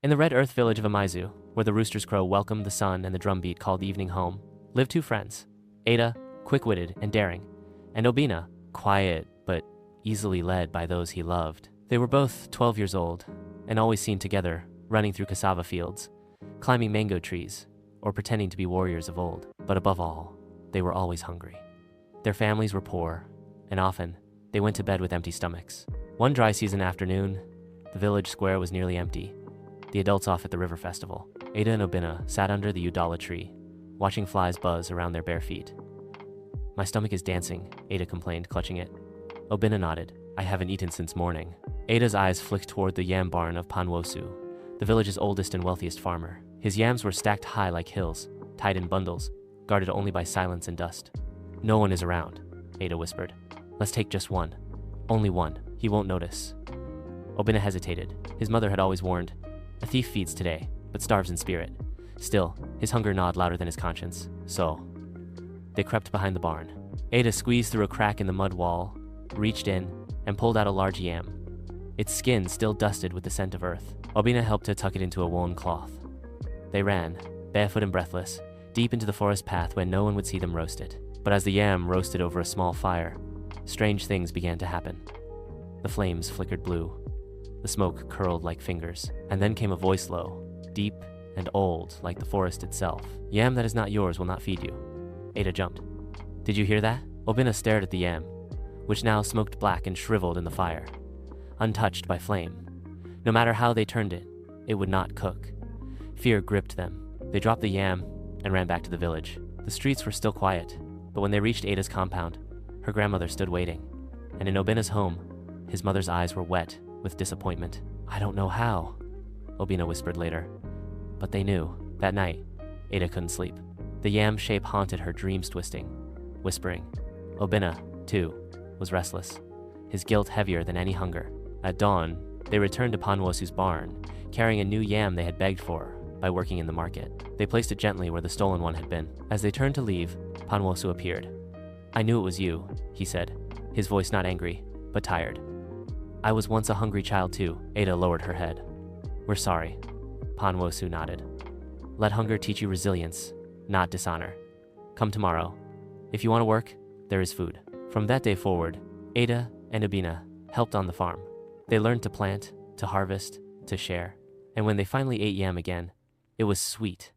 In the red earth village of Amaizu, where the rooster's crow welcomed the sun and the drumbeat called evening home, lived two friends, Ada, quick-witted and daring, and Obina, quiet but easily led by those he loved. They were both 12 years old and always seen together, running through cassava fields, climbing mango trees, or pretending to be warriors of old. But above all, they were always hungry. Their families were poor, and often they went to bed with empty stomachs. One dry season afternoon, the village square was nearly empty, the adults off at the river festival. Ada and Obina sat under the udala tree, watching flies buzz around their bare feet. "My stomach is dancing," Ada complained, clutching it. Obina nodded. "I haven't eaten since morning." Ada's eyes flicked toward the yam barn of Panwosu, the village's oldest and wealthiest farmer. His yams were stacked high like hills, tied in bundles, guarded only by silence and dust. "No one is around," Ada whispered. "Let's take just one. Only one. He won't notice." Obina hesitated. His mother had always warned, "A thief feeds today, but starves in spirit." Still, his hunger gnawed louder than his conscience. So they crept behind the barn. Ada squeezed through a crack in the mud wall, reached in, and pulled out a large yam, its skin still dusted with the scent of earth. Obina helped her tuck it into a woolen cloth. They ran, barefoot and breathless, deep into the forest path where no one would see them roast it. But as the yam roasted over a small fire, strange things began to happen. The flames flickered blue. The smoke curled like fingers. And then came a voice low, deep and old like the forest itself. "Yam that is not yours will not feed you." Ada jumped. "Did you hear that?" Obina stared at the yam, which now smoked black and shriveled in the fire, untouched by flame. No matter how they turned it, it would not cook. Fear gripped them. They dropped the yam and ran back to the village. The streets were still quiet, but when they reached Ada's compound, her grandmother stood waiting. And in Obina's home, his mother's eyes were wet with disappointment. "I don't know how," Obina whispered later. But they knew. That night, Ada couldn't sleep. The yam shape haunted her, dreams twisting, whispering. Obina, too, was restless, his guilt heavier than any hunger. At dawn, they returned to Panwosu's barn, carrying a new yam they had begged for by working in the market. They placed it gently where the stolen one had been. As they turned to leave, Panwosu appeared. "I knew it was you," he said, his voice not angry, but tired. "I was once a hungry child too." Ada lowered her head. "We're sorry." Panwosu nodded. "Let hunger teach you resilience, not dishonor. Come tomorrow. If you want to work, there is food." From that day forward, Ada and Obina helped on the farm. They learned to plant, to harvest, to share. And when they finally ate yam again, it was sweet,